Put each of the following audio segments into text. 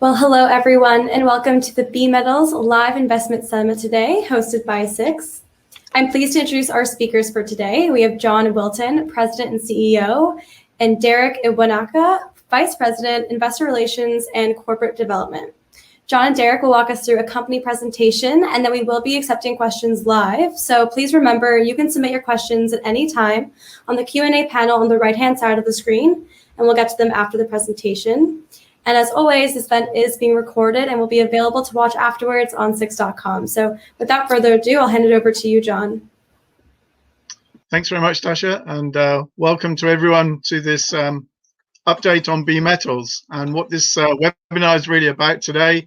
Well, hello everyone, and welcome to the BeMetals Live Investment Summit today, hosted by Six. I'm pleased to introduce our speakers for today. We have John Wilton, President and CEO, and Derek Iwanaka, Vice President, Investor Relations and Corporate Development. John and Derek will walk us through a company presentation, and then we will be accepting questions live. So please remember, you can submit your questions at any time on the Q&A panel on the right-hand side of the screen, and we'll get to them after the presentation. And as always, this event is being recorded and will be available to watch afterwards on Six.com. So without further ado, I'll hand it over to you, John. Thanks very much, Tasha, and welcome to everyone to this update on BeMetals. And what this webinar is really about today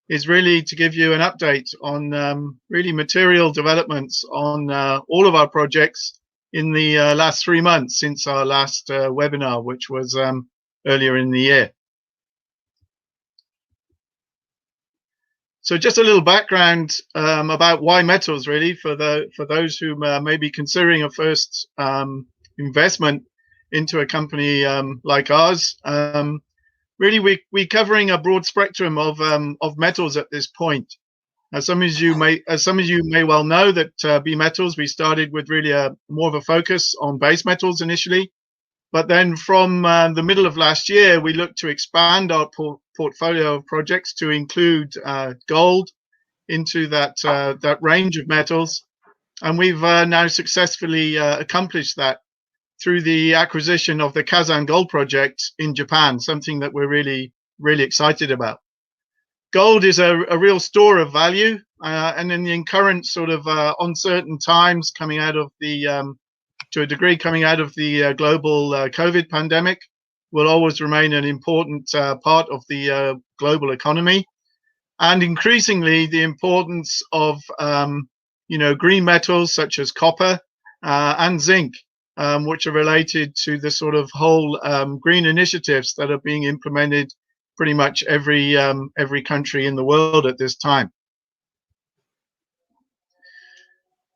is really to give you an update on really material developments on all of our projects in the last 3 months since our last webinar, which was earlier in the year. So just a little background about why metals, really, for those who may be considering a first investment into a company like ours. Really, we're covering a broad spectrum of metals at this point. As some of you may well know, that BeMetals, we started with really more of a focus on base metals initially. But then from the middle of last year, we looked to expand our portfolio of projects to include gold into that range of metals. And we've now successfully accomplished that through the acquisition of the Kazan Gold Project in Japan, something that we're really, really excited about. Gold is a real store of value, and in the current sort of uncertain times coming out of the to a degree coming out of the global COVID pandemic, will always remain an important part of the global economy. And increasingly, the importance of green metals such as copper and zinc, which are related to the sort of whole green initiatives that are being implemented pretty much every country in the world at this time.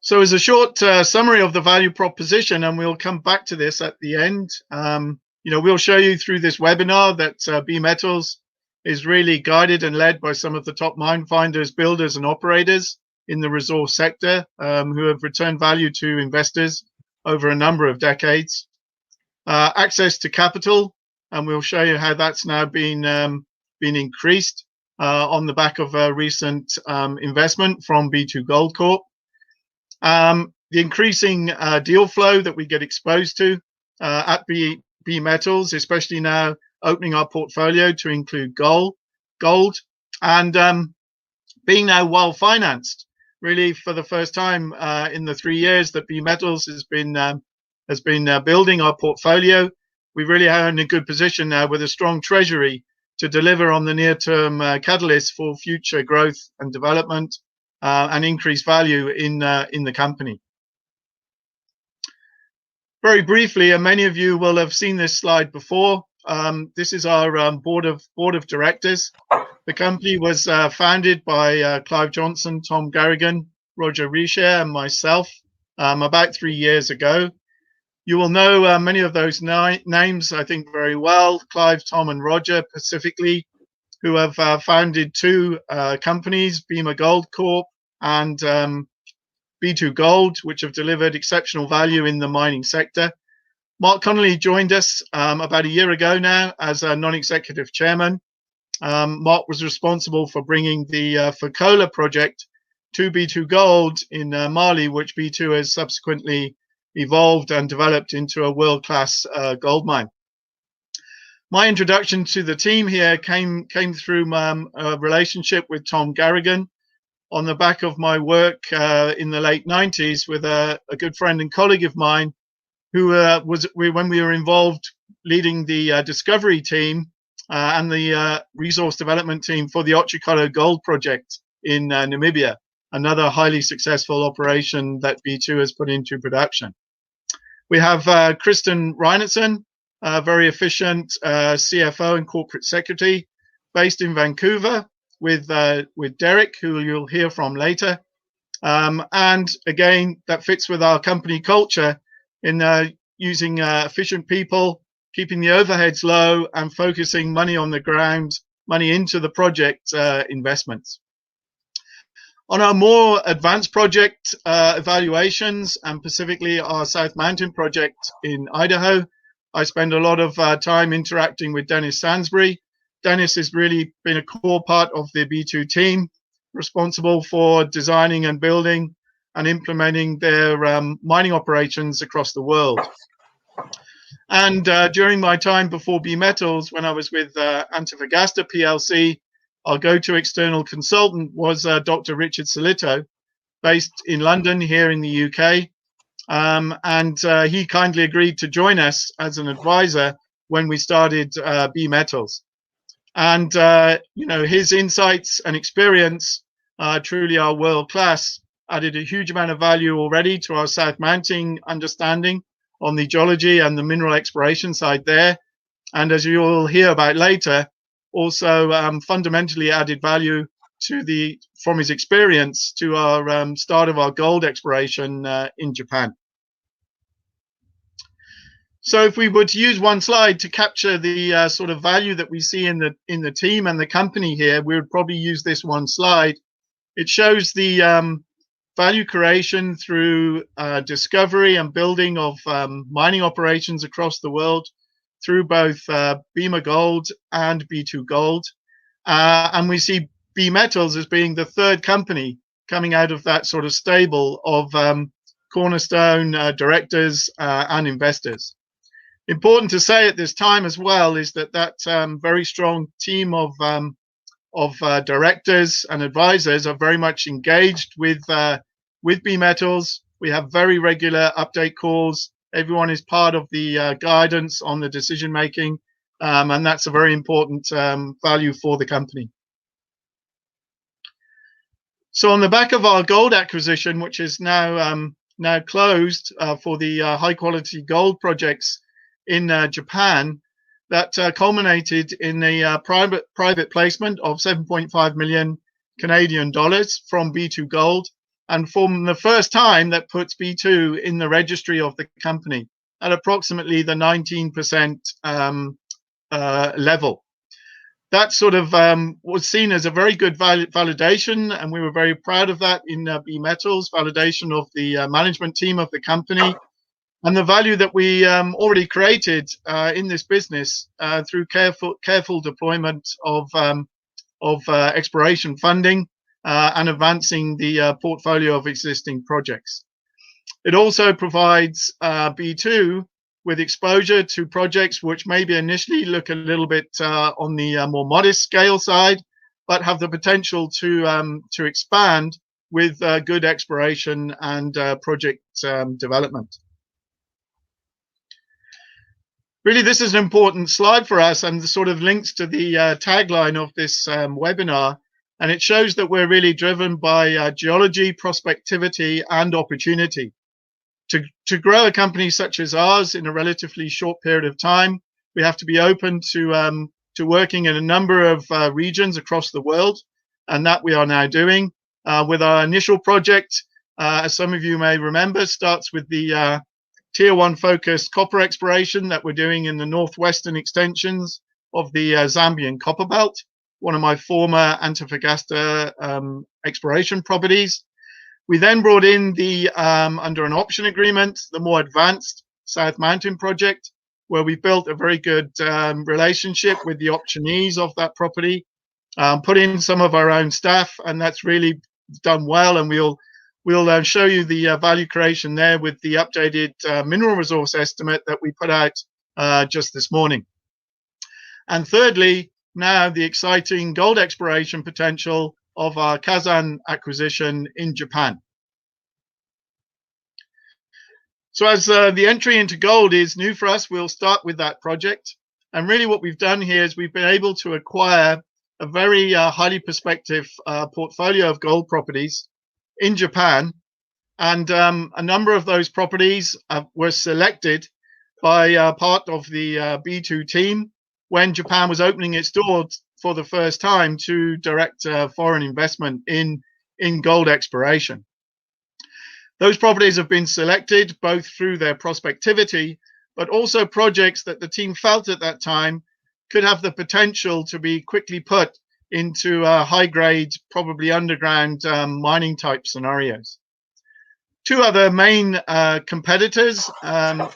So as a short summary of the value proposition, and we'll come back to this at the end, we'll show you through this webinar that BeMetals is really guided and led by some of the top mine finders, builders, and operators in the resource sector who have returned value to investors over a number of decades. Access to capital, and we'll show you how that's now been increased on the back of a recent investment from B2 Gold Corp. The increasing deal flow that we get exposed to at BeMetals, especially now opening our portfolio to include gold, and being now well financed. Really, for the first time in the 3 years that BeMetals has been building our portfolio, we really are in a good position now with a strong treasury to deliver on the near-term catalysts for future growth and development. And increase value in the company. Very briefly, and many of you will have seen this slide before. This is our board of directors. The company was founded by Clive Johnson, Tom Garrigan, Roger Richer, and myself about 3 years ago. You will know many of those names, I think, very well. Clive, Tom, and Roger specifically, who have founded 2 companies, Bema Gold Corp and B2 Gold, which have delivered exceptional value in the mining sector. Mark Connolly joined us about a year ago now as a non-executive chairman. Mark was responsible for bringing the Fekola project to B2 Gold in Mali, which B2 has subsequently evolved and developed into a world-class gold mine. My introduction to the team here came through my relationship with Tom Garrigan on the back of my work in the late 90s with a good friend and colleague of mine who when we were involved leading the discovery team and the resource development team for the Otjikoto Gold Project in Namibia, another highly successful operation that B2 has put into production. We have Kristen Reinertsen, very efficient CFO and corporate secretary, based in Vancouver, with Derek, who you'll hear from later. And again, that fits with our company culture in using efficient people, keeping the overheads low, and focusing money on the ground money into the project investments. On our more advanced project evaluations, and specifically our South Mountain project in Idaho, I spend a lot of time interacting with Dennis Sansbury. Dennis has really been a core part of the B2 team, responsible for designing and building and implementing their mining operations across the world. And during my time before BeMetals, when I was with Antofagasta PLC, our go-to external consultant was Dr. Richard Solito, based in London here in the UK. And he kindly agreed to join us as an advisor when we started BeMetals. And, you know, his insights and experience truly are world-class, added a huge amount of value already to our South Mountain understanding on the geology and the mineral exploration side there. And as you will hear about later, also fundamentally added value to from his experience to our start of our gold exploration in Japan. So if we were to use one slide to capture the sort of value that we see in the team and the company here, we would probably use this one slide. It shows the value creation through discovery and building of mining operations across the world through both Bema Gold and B2 Gold. And we see BeMetals as being the third company coming out of that sort of stable of cornerstone directors and investors. Important to say at this time as well is that very strong team of directors and advisors are very much engaged with BeMetals. We have very regular update calls. Everyone is part of the guidance on the decision making, and that's a very important value for the company. So on the back of our gold acquisition, which is now closed for the high quality gold projects in Japan, that culminated in a private placement of 7.5 million Canadian dollars from B2 Gold, and from the first time that puts B2 in the registry of the company at approximately the 19% level. That sort of was seen as a very good validation, and we were very proud of that in BeMetals, validation of the management team of the company, and the value that we already created in this business through careful deployment of exploration funding and advancing the portfolio of existing projects. It also provides B2 with exposure to projects which maybe initially look a little bit on the more modest scale side, but have the potential to expand with good exploration and project development. Really, this is an important slide for us and sort of links to the tagline of this webinar. And it shows that we're really driven by geology, prospectivity, and opportunity. To grow a company such as ours in a relatively short period of time, we have to be open to working in a number of regions across the world, and that we are now doing. With our initial project, as some of you may remember, starts with the Tier 1 focused copper exploration that we're doing in the northwestern extensions of the Zambian copper belt, one of my former Antofagasta exploration properties. We then brought in the, under an option agreement, the more advanced South Mountain project, where we built a very good relationship with the optionees of that property, put in some of our own staff, and that's really done well. And we'll show you the value creation there with the updated mineral resource estimate that we put out just this morning. And thirdly, now the exciting gold exploration potential of our Kazan acquisition in Japan. So as the entry into gold is new for us, we'll start with that project. And really what we've done here is we've been able to acquire a very highly prospective portfolio of gold properties in Japan. And a number of those properties were selected by part of the B2 team when Japan was opening its doors for the first time to direct foreign investment in gold exploration. Those properties have been selected both through their prospectivity, but also projects that the team felt at that time could have the potential to be quickly put into high-grade, probably underground mining type scenarios. Two other main competitors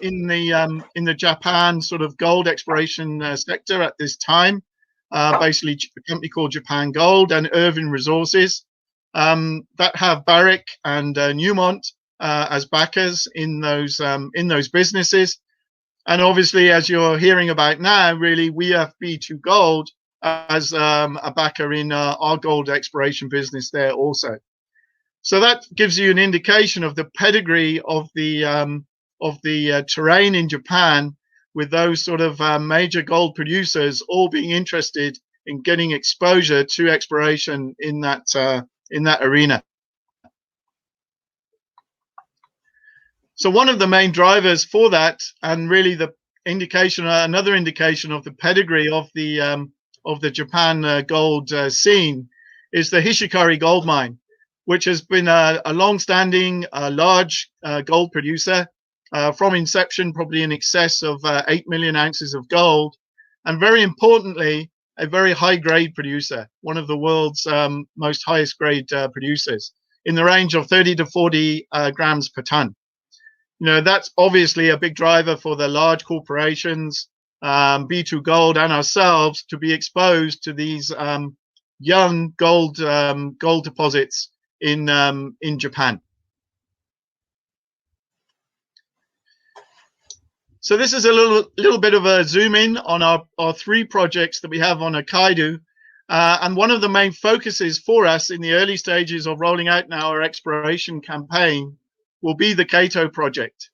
in the Japan sort of gold exploration sector at this time, basically a company called Japan Gold and Irving Resources, that have Barrick and Newmont as backers in those businesses. And obviously, as you're hearing about now, really, we have B2 Gold as a backer in our gold exploration business there also. So that gives you an indication of the pedigree of the terrain in Japan, with those sort of major gold producers all being interested in getting exposure to exploration in that arena. So one of the main drivers for that, and really the indication, another indication of the pedigree of the Japan gold scene, is the Hishikari gold mine, which has been a long-standing, large gold producer from inception, probably in excess of 8 million ounces of gold, and very importantly, a very high-grade producer, one of the world's most highest-grade producers, in the range of 30 to 40 grams per ton. You know, that's obviously a big driver for the large corporations, B2 Gold and ourselves, to be exposed to these young gold deposits in Japan. So this is a little bit of a zoom in on our three projects that we have on Hokkaido. And one of the main focuses for us in the early stages of rolling out now our exploration campaign will be the Kato project.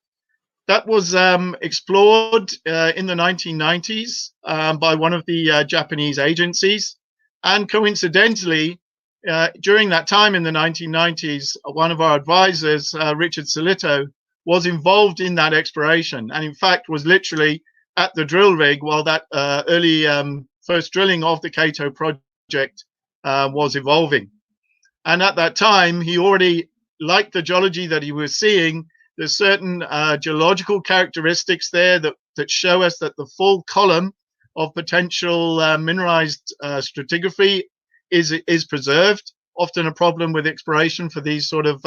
That was explored in the 1990s by one of the Japanese agencies. And coincidentally, during that time in the 1990s, one of our advisors, Richard Solito, was involved in that exploration, and in fact was literally at the drill rig while that early first drilling of the Kato project was evolving. And at that time, he already liked the geology that he was seeing. There's certain geological characteristics there that show us that the full column of potential mineralized stratigraphy is preserved. Often a problem with exploration for these sort of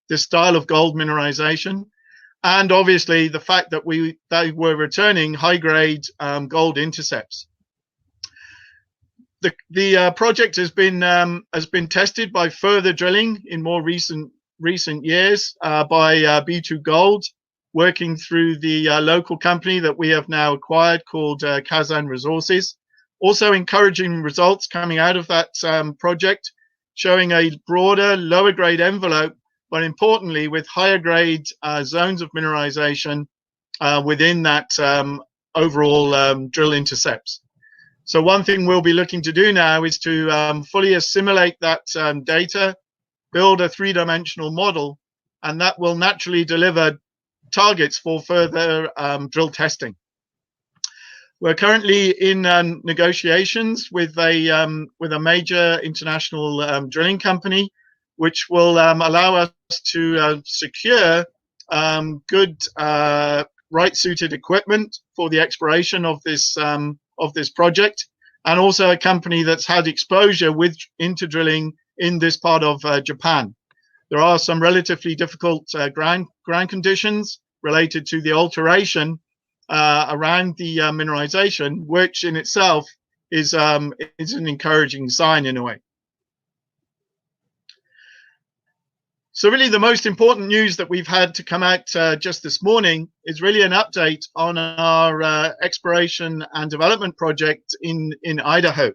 this style of gold mineralization, and obviously the fact that they were returning high-grade gold intercepts. The project has been tested by further drilling in more recent years by B2 Gold, working through the local company that we have now acquired called Kazan Resources. Also encouraging results coming out of that project, showing a broader, lower grade envelope, but importantly with higher grade zones of mineralization within that overall drill intercepts. So one thing we'll be looking to do now is to fully assimilate that data, build a three-dimensional model, and that will naturally deliver targets for further drill testing. We're currently in negotiations with a major international drilling company, which will allow us to secure good right-suited equipment for the exploration of this project, and also a company that's had exposure into drilling in this part of Japan. There are some relatively difficult ground conditions related to the alteration around the mineralization, which in itself is an encouraging sign in a way. So really the most important news that we've had to come out just this morning is really an update on our exploration and development project in Idaho.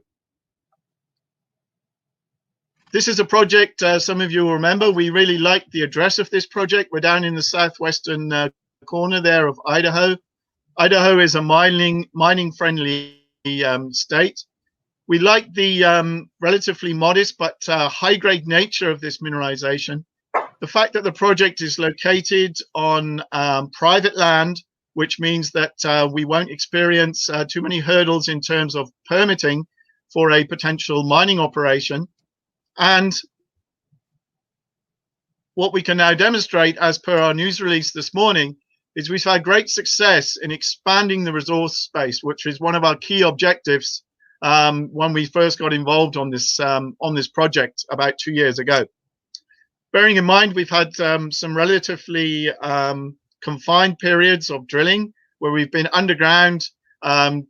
This is a project, some of you will remember, we really like the address of this project. We're down in the southwestern corner there of Idaho. Idaho is a mining-friendly state. We like the relatively modest but high-grade nature of this mineralization. The fact that the project is located on private land, which means that we won't experience too many hurdles in terms of permitting for a potential mining operation. And what we can now demonstrate, as per our news release this morning, is we've had great success in expanding the resource space, which is one of our key objectives when we first got involved on this project about 2 years ago. Bearing in mind, we've had some relatively confined periods of drilling where we've been underground,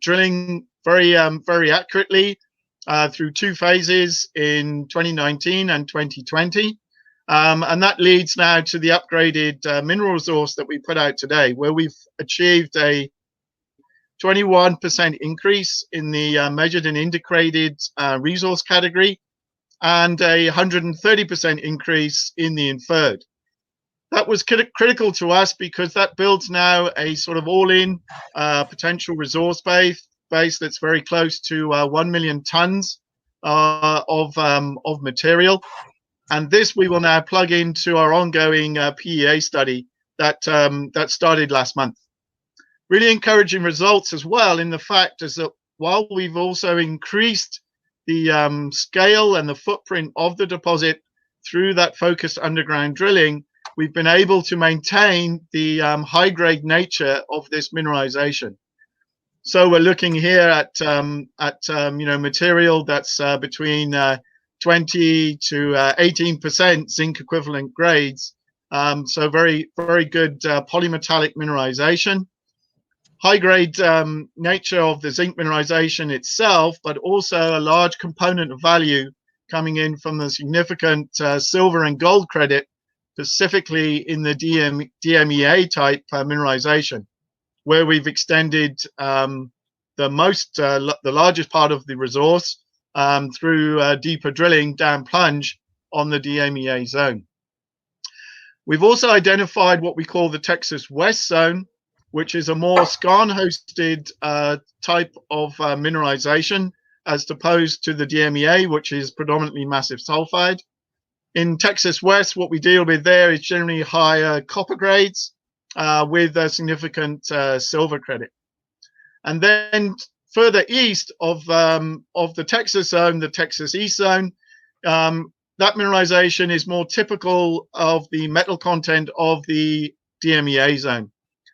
drilling very accurately through 2 phases in 2019 and 2020. And that leads now to the upgraded mineral resource that we put out today, where we've achieved a 21% increase in the measured and indicated resource category, and a 130% increase in the inferred. That was critical to us because that builds now a sort of all-in potential resource base that's very close to 1 million tons of material. And this we will now plug into our ongoing PEA study that started last month. Really encouraging results as well, in the fact is that while we've also increased the scale and the footprint of the deposit through that focused underground drilling, we've been able to maintain the high-grade nature of this mineralization. So we're looking here at material that's between 20 to 18% zinc equivalent grades. So very good polymetallic mineralization. High grade nature of the zinc mineralization itself, but also a large component of value coming in from the significant silver and gold credit, specifically in the DMEA type mineralization, where we've extended the largest part of the resource through deeper drilling down plunge on the DMEA zone. We've also identified what we call the Texas West zone, which is a more skarn-hosted type of mineralization, as opposed to the DMEA, which is predominantly massive sulfide. In Texas West, what we deal with there is generally higher copper grades with a significant silver credit. And then further east of the Texas zone, the Texas East zone, that mineralization is more typical of the metal content of the DMEA zone.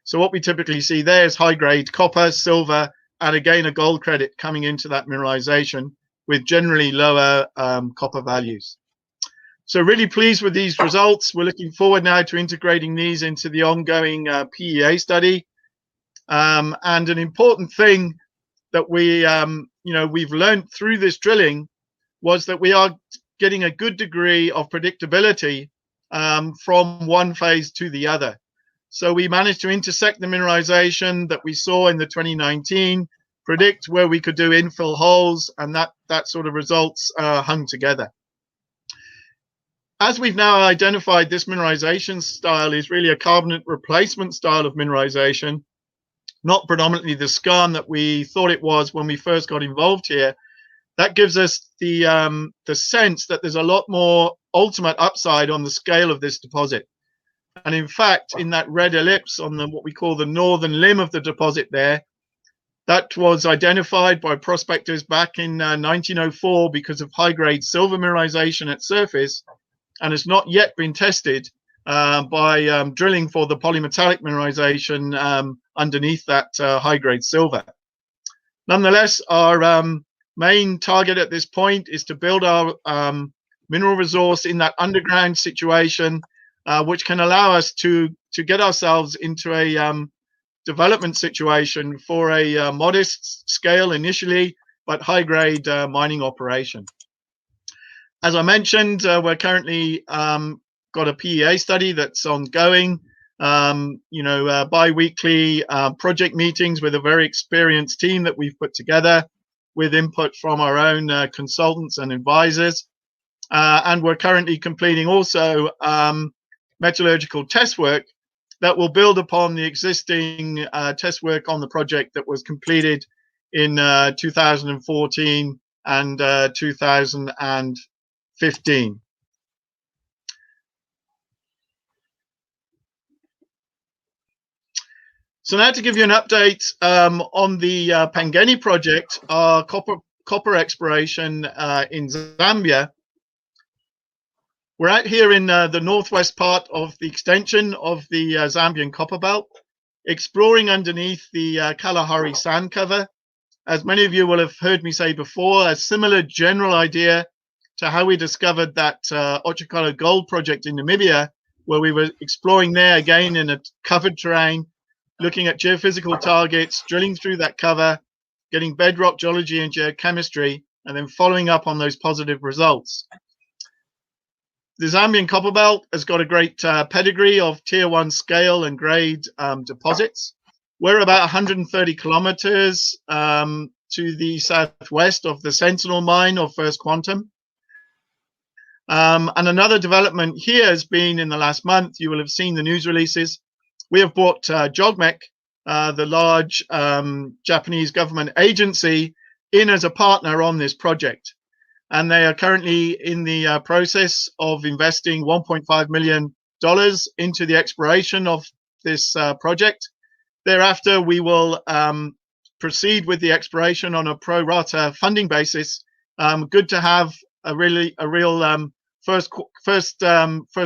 So what we typically see there is high-grade copper, silver, and again a gold credit coming into that mineralization with generally lower copper values. So really pleased with these results. We're looking forward now to integrating these into the ongoing PEA study. And an important thing that we've learned through this drilling was that we are getting a good degree of predictability from one phase to the other. So we managed to intersect the mineralization that we saw in the 2019, predict where we could do infill holes, and that sort of results hung together. As we've now identified, this mineralization style is really a carbonate replacement style of mineralization, not predominantly the skarn that we thought it was when we first got involved here. That gives us the sense that there's a lot more ultimate upside on the scale of this deposit. And in fact, in that red ellipse on what we call the northern limb of the deposit there, that was identified by prospectors back in 1904 because of high-grade silver mineralization at surface, and has not yet been tested by drilling for the polymetallic mineralization underneath that high-grade silver. Nonetheless, our main target at this point is to build our mineral resource in that underground situation, which can allow us to get ourselves into a development situation for a modest scale initially, but high-grade mining operation. As I mentioned, we're currently got a PEA study that's ongoing. Bi-weekly project meetings with a very experienced team that we've put together with input from our own consultants and advisors. And we're currently completing also metallurgical test work that will build upon the existing test work on the project that was completed in 2014 and 2015. So now to give you an update on the Pangeni project, our copper exploration in Zambia. We're out here in the northwest part of the extension of the Zambian copper belt. exploring underneath the Kalahari sand cover. As many of you will have heard me say before, a similar general idea to how we discovered that Untitled Gold Project in Namibia, where we were exploring there again in a covered terrain, looking at geophysical targets, drilling through that cover, getting bedrock geology and geochemistry, and then following up on those positive results. The Zambian copper belt has got a great pedigree of tier 1 scale and grade deposits. We're about 130 kilometers to the southwest of the Sentinel mine of First Quantum. And another development here has been in the last month, you will have seen the news releases. We have brought JOGMEC, the large Japanese government agency, in as a partner on this project. And they are currently in the process of investing $1.5 million into the exploration of this project. Thereafter, we will proceed with the exploration on a pro rata funding basis. Good to have a real first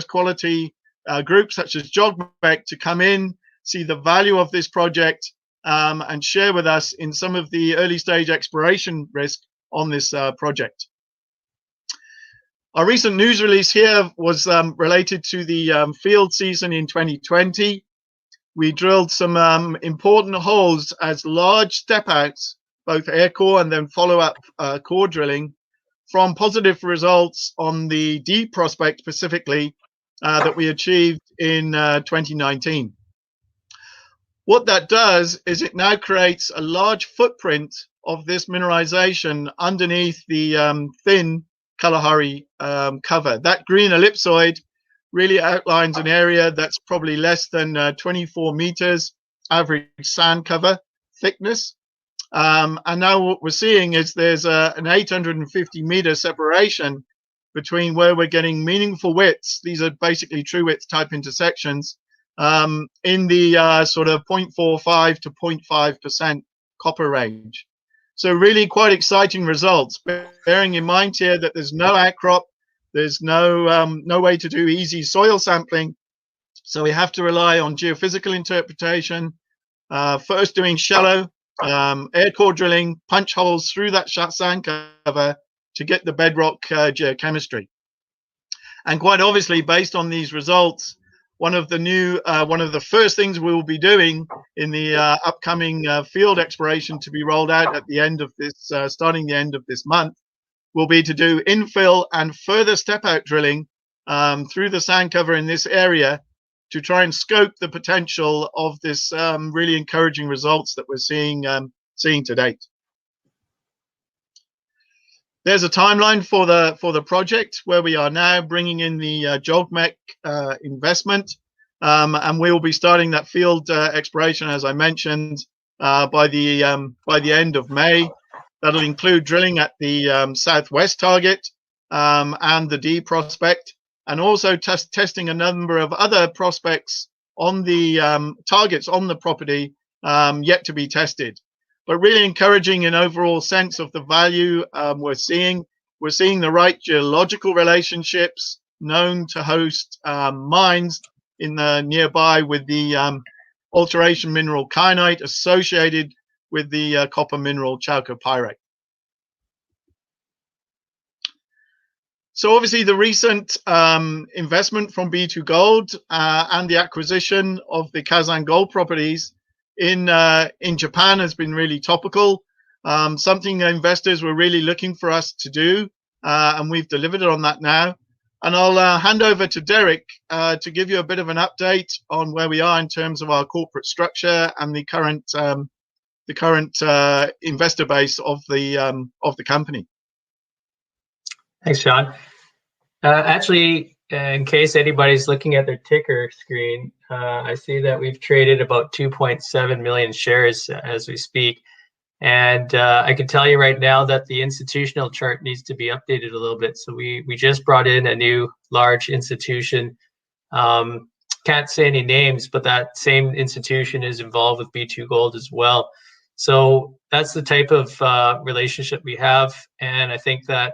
quality group such as JOGMEC to come in, see the value of this project, and share with us in some of the early stage exploration risk on this project. Our recent news release here was related to the field season in 2020. We drilled some important holes as large step outs, both air core and then follow up core drilling, from positive results on the D prospect specifically that we achieved in 2019. What that does is it now creates a large footprint of this mineralization underneath the thin Kalahari cover. That green ellipsoid really outlines an area that's probably less than 24 meters average sand cover thickness. And now what we're seeing is there's an 850 meter separation between where we're getting meaningful widths. These are basically true width type intersections in the sort of 0.45 to 0.5% copper range. So really quite exciting results, bearing in mind here that there's no outcrop, there's no way to do easy soil sampling. So we have to rely on geophysical interpretation, first doing shallow air core drilling, punch holes through that sand cover to get the bedrock geochemistry. And quite obviously, based on these results, one of the first things we will be doing in the upcoming field exploration to be rolled out at the end of this, starting the end of this month, will be to do infill and further step out drilling through the sand cover in this area to try and scope the potential of this really encouraging results that we're seeing to date. There's a timeline for the project where we are now bringing in the JOGMEC investment, and we will be starting that field exploration, as I mentioned, by the end of May. That'll include drilling at the southwest target and the D prospect, and also testing a number of other prospects on the targets on the property yet to be tested. But really encouraging in overall sense of the value we're seeing. We're seeing the right geological relationships known to host mines in the nearby with the alteration mineral kyanite associated with the copper mineral chalcopyrite. So obviously the recent investment from B2Gold and the acquisition of the Kazan Gold properties in Japan has been really topical, something that investors were really looking for us to do, and we've delivered on that now. And I'll hand over to Derek to give you a bit of an update on where we are in terms of our corporate structure and the current investor base of the company. Thanks, Sean. Actually, in case anybody's looking at their ticker screen, I see that we've traded about 2.7 million shares as we speak. And I can tell you right now that the institutional chart needs to be updated a little bit. So we just brought in a new large institution. Can't say any names, but that same institution is involved with B2Gold as well. So that's the type of relationship we have. And I think that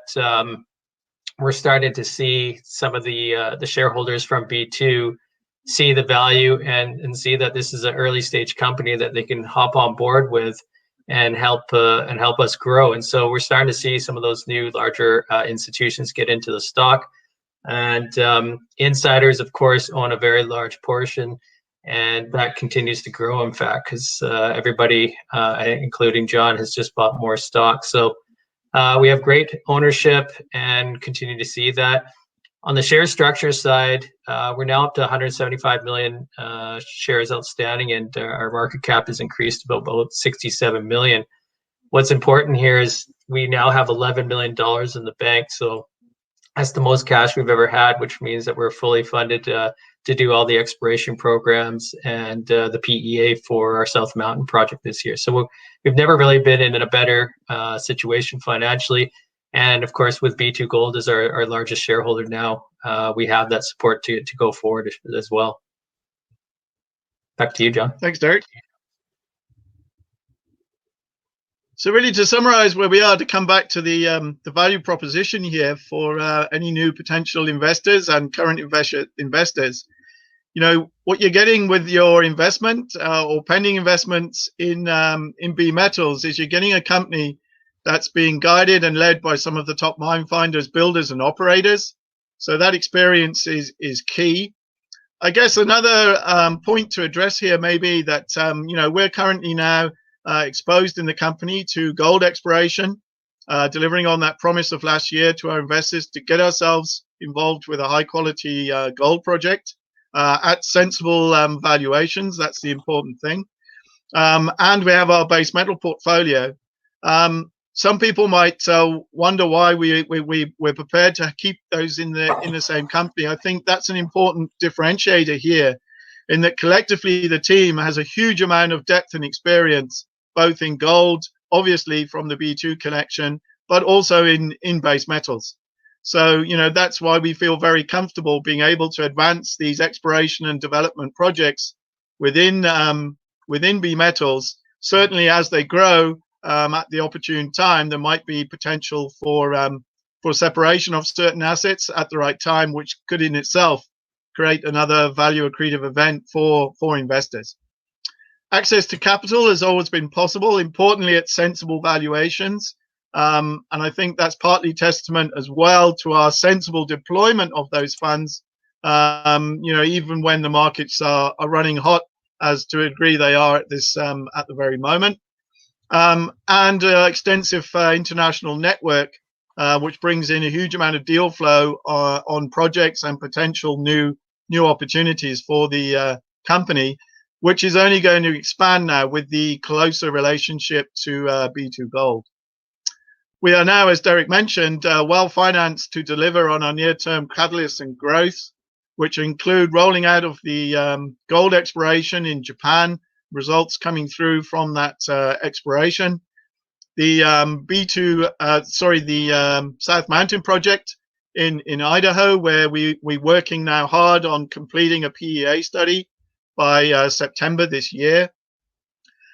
we're starting to see some of the shareholders from B2 see the value and see that this is an early stage company that they can hop on board with and help us grow. And so we're starting to see some of those new larger institutions get into the stock. And insiders, of course, own a very large portion, and that continues to grow, in fact, because everybody, including John, has just bought more stock. So we have great ownership and continue to see that. On the share structure side, we're now up to 175 million shares outstanding, and our market cap has increased to about 67 million. What's important here is we now have $11 million in the bank, so that's the most cash we've ever had, which means that we're fully funded to do all the exploration programs and the PEA for our South Mountain project this year. So we've never really been in a better situation financially. And of course, with B2 Gold as our largest shareholder now, we have that support to go forward as well. Back to you, John. Thanks, Derek. So really, to summarize where we are, to come back to the value proposition here for any new potential investors and current investors, you know, what you're getting with your investment or pending investments in BeMetals is you're getting a company that's being guided and led by some of the top mine finders, builders, and operators. So that experience is key. I guess another point to address here may be that you know, we're currently now exposed in the company to gold exploration, delivering on that promise of last year to our investors to get ourselves involved with a high quality gold project at sensible valuations. That's the important thing. And we have our base metal portfolio. Some people might wonder why we're prepared to keep those in the same company. I think that's an important differentiator here, in that collectively the team has a huge amount of depth and experience, both in gold, obviously from the B2 connection, but also in base metals. So, you know, that's why we feel very comfortable being able to advance these exploration and development projects within BeMetals. Certainly as they grow, at the opportune time, there might be potential for separation of certain assets at the right time, which could in itself create another value accretive event for investors. Access to capital has always been possible, importantly at sensible valuations. And I think that's partly testament as well to our sensible deployment of those funds, you know, even when the markets are running hot, as to a degree they are at the very moment. And extensive international network, which brings in a huge amount of deal flow on projects and potential new opportunities for the company, which is only going to expand now with the closer relationship to B2 Gold. We are now, as Derek mentioned, well financed to deliver on our near-term catalysts and growth, which include rolling out of the gold exploration in Japan, results coming through from that exploration. The South Mountain Project in Idaho, where we're working now hard on completing a PEA study by September this year.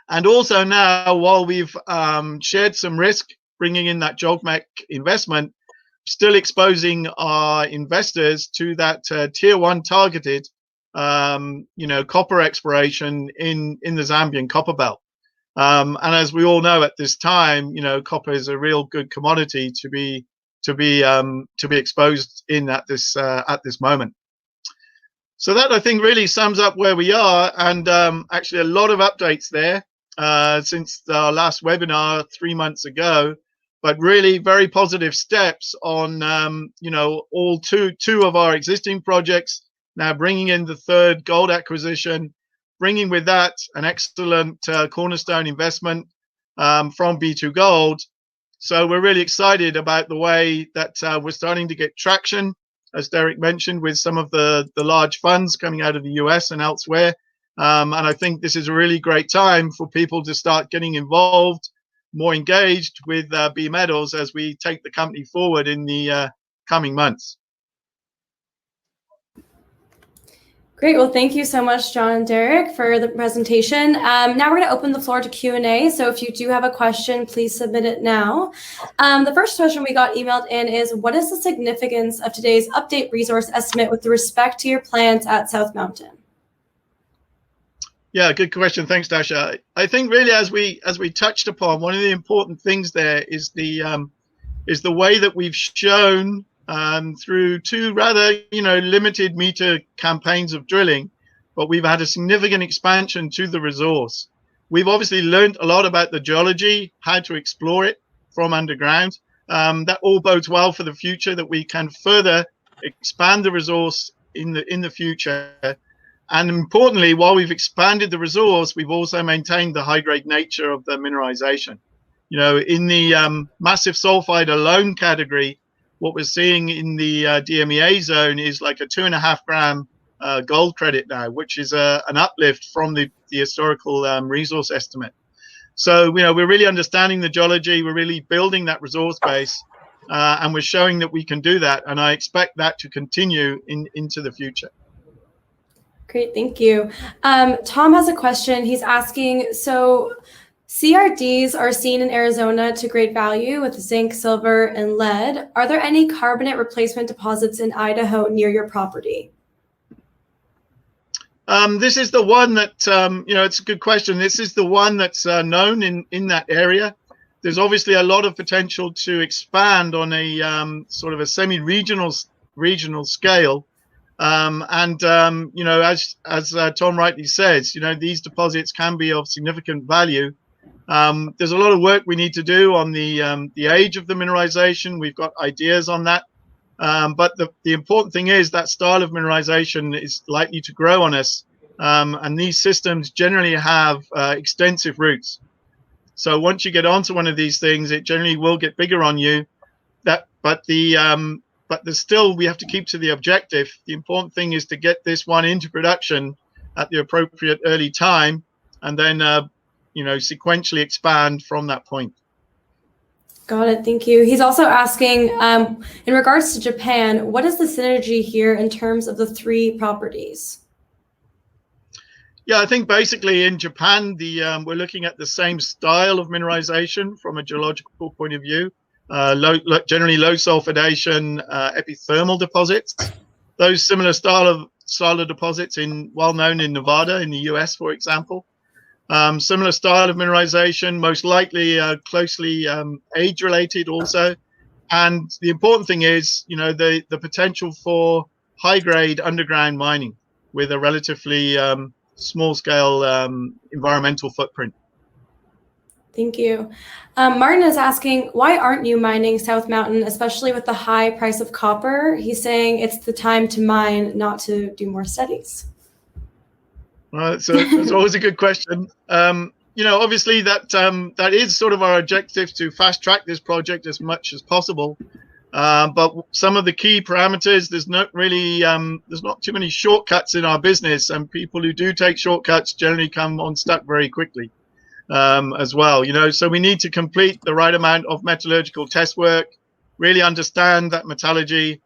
And also now, while we've shared some risk bringing in that JOGMEC investment, still exposing our investors to that tier one targeted you know, copper exploration in the Zambian copper belt. And as we all know at this time, you know, copper is a real good commodity to be exposed in at this moment. So that, I think, really sums up where we are, and actually a lot of updates there since our last webinar 3 months ago, but really very positive steps on you know, all two of our existing projects, now bringing in the third gold acquisition, bringing with that an excellent cornerstone investment from B2 Gold. So we're really excited about the way that we're starting to get traction, as Derek mentioned, with some of the large funds coming out of the US and elsewhere. And I think this is a really great time for people to start getting involved, more engaged with BeMetals as we take the company forward in the coming months. Great. Well, thank you so much, John and Derek, for the presentation. Now we're going to open the floor to Q&A. So if you do have a question, please submit it now. The first question we got emailed in is, what is the significance of today's update resource estimate with respect to your plans at South Mountain? Yeah, good question. Thanks, Dasha. I think really, as we touched upon, one of the important things there is the way that we've shown through two rather limited meter campaigns of drilling, but we've had a significant expansion to the resource. We've obviously learned a lot about the geology, how to explore it from underground. That all bodes well for the future, that we can further expand the resource in the future. And importantly, while we've expanded the resource, we've also maintained the high-grade nature of the mineralization. In the massive sulfide alone category, what we're seeing in the DMEA zone is like a 2.5 gram gold credit now, which is an uplift from the historical resource estimate. So, we're really understanding the geology, we're really building that resource base, and we're showing that we can do that. And I expect that to continue into the future. Great, thank you. Tom has a question. He's asking, so CRDs are seen in Arizona to great value with zinc, silver, and lead. Are there any carbonate replacement deposits in Idaho near your property? This is the one that, it's a good question. This is the one that's known in that area. There's obviously a lot of potential to expand on a sort of a semi-regional scale. As Tom rightly says, these deposits can be of significant value. There's a lot of work we need to do on the age of the mineralization. We've got ideas on that. But the important thing is that style of mineralization is likely to grow on us. And these systems generally have extensive roots. So once you get onto one of these things, it generally will get bigger on you. But there's still, we have to keep to the objective. The important thing is to get this one into production at the appropriate early time, and then, sequentially expand from that point. Got it. Thank you. He's also asking, in regards to Japan, what is the synergy here in terms of the 3 properties? Yeah, I think basically in Japan, we're looking at the same style of mineralization from a geological point of view. Generally low sulfidation epithermal deposits. Those similar style of deposits well known in Nevada in the US, for example. Similar style of mineralization, most likely closely age related also. And the important thing is, the potential for high grade underground mining with a relatively small scale environmental footprint. Thank you. Martin is asking, why aren't you mining South Mountain, especially with the high price of copper? He's saying it's the time to mine, not to do more studies. Well, so it's always a good question. Obviously that is sort of our objective, to fast track this project as much as possible. But some of the key parameters, there's not too many shortcuts in our business, and people who do take shortcuts generally come unstuck very quickly. As well, so we need to complete the right amount of metallurgical test work, really understand that metallurgy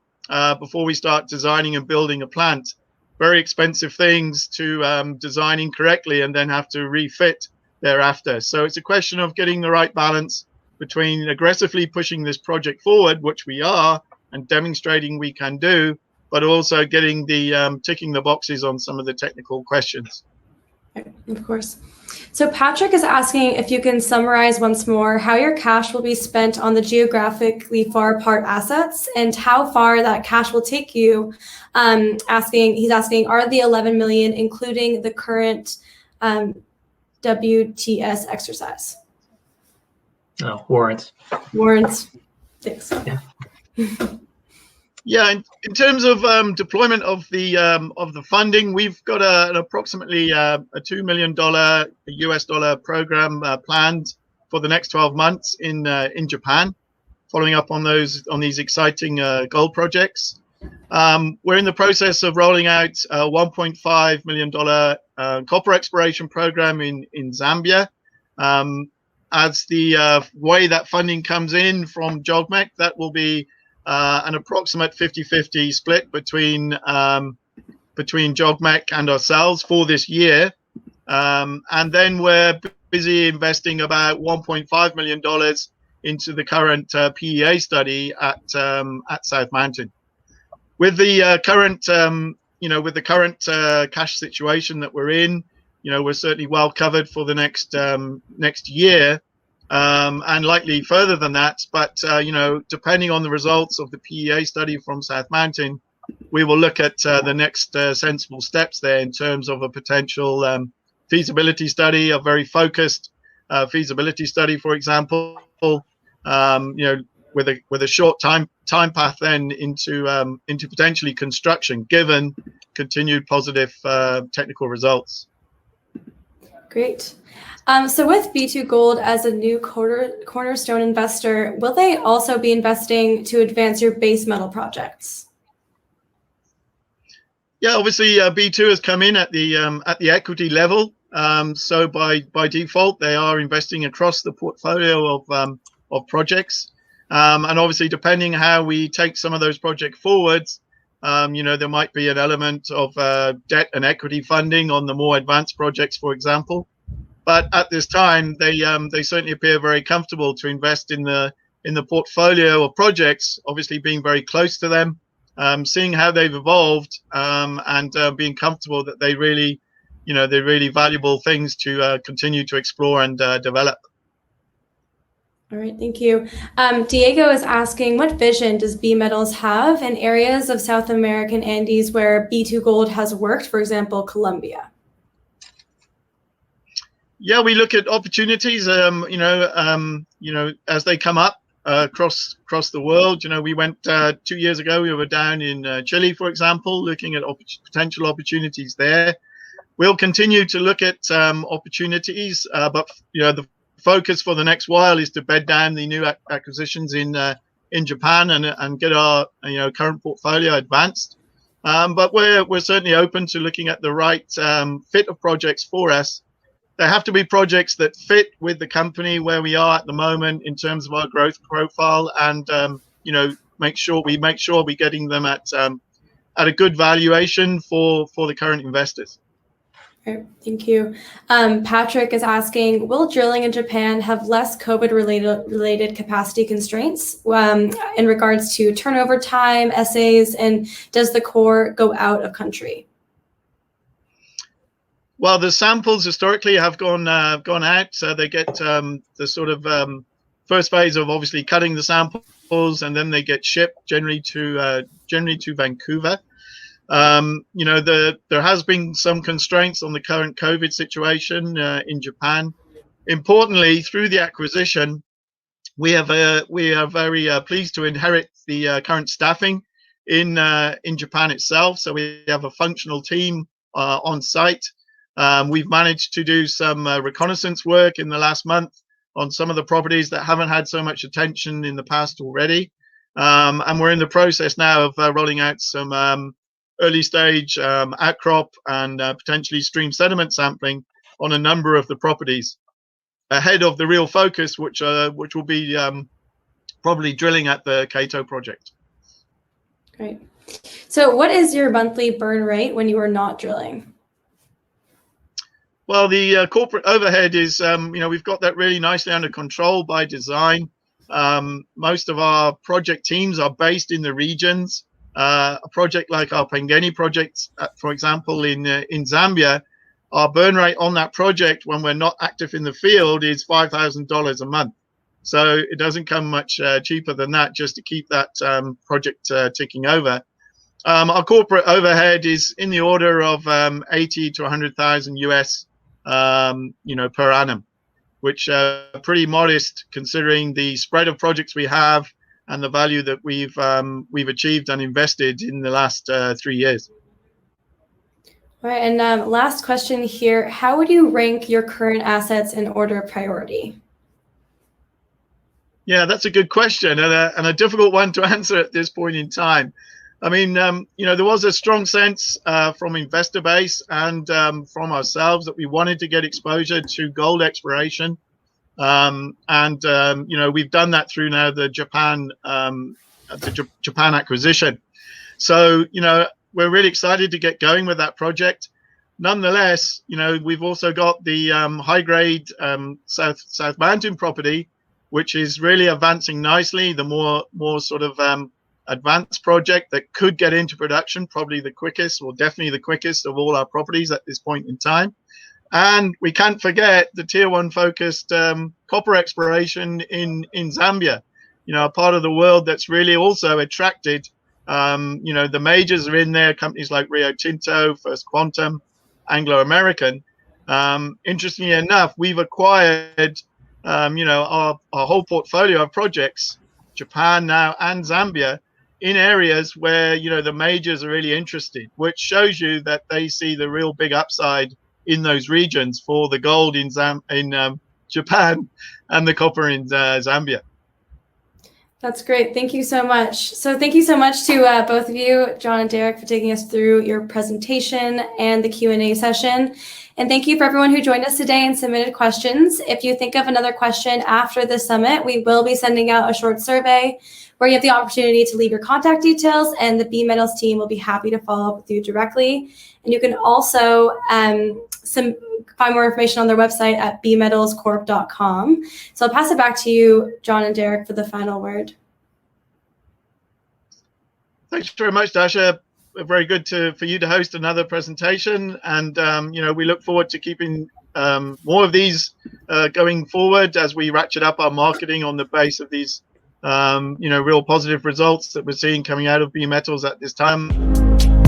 before we start designing and building a plant. Very expensive things to design incorrectly and then have to refit thereafter. So it's a question of getting the right balance between aggressively pushing this project forward, which we are, and demonstrating we can do, but also getting ticking the boxes on some of the technical questions. Of course. So Patrick is asking if you can summarize once more how your cash will be spent on the geographically far apart assets and how far that cash will take you. He's asking, are the 11 million including the current WTS exercise? No, warrants. Warrants. Thanks. Yeah. Yeah, in terms of deployment of the funding, we've got an approximately a $2 million US dollar program planned for the next 12 months in Japan, following up on these exciting gold projects. We're in the process of rolling out a $1.5 million copper exploration program in Zambia. As the way that funding comes in from JOGMEC, that will be an approximate 50-50 split between between JOGMEC and ourselves for this year. And then we're busy investing about $1.5 million into the current PEA study at South Mountain. With the current, with the current cash situation that we're in, we're certainly well covered for the next year, and likely further than that. But depending on the results of the PEA study from South Mountain, we will look at the next sensible steps there in terms of a potential feasibility study, a very focused feasibility study, for example. With a short time path then into potentially construction, given continued positive technical results. Great. So with B2 Gold as a new cornerstone investor, will they also be investing to advance your base metal projects? Yeah, obviously B2 has come in at the equity level. So by default, they are investing across the portfolio of projects. And obviously, depending how we take some of those projects forwards, there might be an element of debt and equity funding on the more advanced projects, for example. But at this time, they certainly appear very comfortable to invest in the portfolio of projects, obviously being very close to them, seeing how they've evolved, and being comfortable that they're really valuable things to continue to explore and develop. All right, thank you. Diego is asking, what vision does BeMetals have in areas of South American Andes where B2 Gold has worked, for example, Colombia? Yeah, we look at opportunities, as they come up across the world. We went 2 years ago. We were down in Chile, for example, looking at potential opportunities there. We'll continue to look at opportunities, but the focus for the next while is to bed down the new acquisitions in Japan and get our current portfolio advanced. But we're certainly open to looking at the right fit of projects for us. They have to be projects that fit with the company where we are at the moment in terms of our growth profile, and make sure we're getting them at a good valuation for the current investors. Right, thank you. Patrick is asking, will drilling in Japan have less COVID-related capacity constraints in regards to turnover time, essays, and does the core go out of country? Well, the samples historically have gone out, so they get the sort of first phase of obviously cutting the samples, and then they get shipped generally to Vancouver. There has been some constraints on the current COVID situation in Japan. Importantly, through the acquisition, we are very pleased to inherit the current staffing in Japan itself. So we have a functional team on site. We've managed to do some reconnaissance work in the last month on some of the properties that haven't had so much attention in the past already. And we're in the process now of rolling out some early stage outcrop and potentially stream sediment sampling on a number of the properties ahead of the real focus, which will be probably drilling at the Cato project. Great. So what is your monthly burn rate when you are not drilling? Well, the corporate overhead is, we've got that really nicely under control by design. Most of our project teams are based in the regions. A project like our Pangeni project, for example, in Zambia, our burn rate on that project when we're not active in the field is $5,000 a month. So it doesn't come much cheaper than that just to keep that project ticking over. Our corporate overhead is in the order of 80 to 100,000 US, per annum, which pretty modest considering the spread of projects we have and the value that we've achieved and invested in the last 3 years. All right, and last question here. How would you rank your current assets in order of priority? Yeah, that's a good question and a difficult one to answer at this point in time. I mean, there was a strong sense from investor base and from ourselves that we wanted to get exposure to gold exploration. We've done that through now the Japan acquisition. So, we're really excited to get going with that project. Nonetheless, you know, we've also got the high-grade South Mountain property, which is really advancing nicely. The more sort of advanced project that could get into production, probably the quickest, or definitely the quickest of all our properties at this point in time. And we can't forget the tier 1 focused copper exploration in Zambia, you know, a part of the world that's really also attracted, you know, the majors are in there, companies like Rio Tinto, First Quantum, Anglo American. Interestingly enough, we've acquired, you know, our whole portfolio of projects, Japan now and Zambia, in areas where, you know, the majors are really interested, which shows you that they see the real big upside in those regions for the gold in Japan and the copper in Zambia. That's great. Thank you so much. So thank you so much to both of you, John and Derek, for taking us through your presentation and the Q&A session. And thank you for everyone who joined us today and submitted questions. If you think of another question after the summit, we will be sending out a short survey where you have the opportunity to leave your contact details, and the BeMetals team will be happy to follow up with you directly. And you can also find more information on their website at bemetalscorp.com. So I'll pass it back to you, John and Derek, for the final word. Thanks very much, Dasha. Very good for you to host another presentation. And, you know, we look forward to keeping more of these going forward as we ratchet up our marketing on the base of these, you know, real positive results that we're seeing coming out of BeMetals at this time.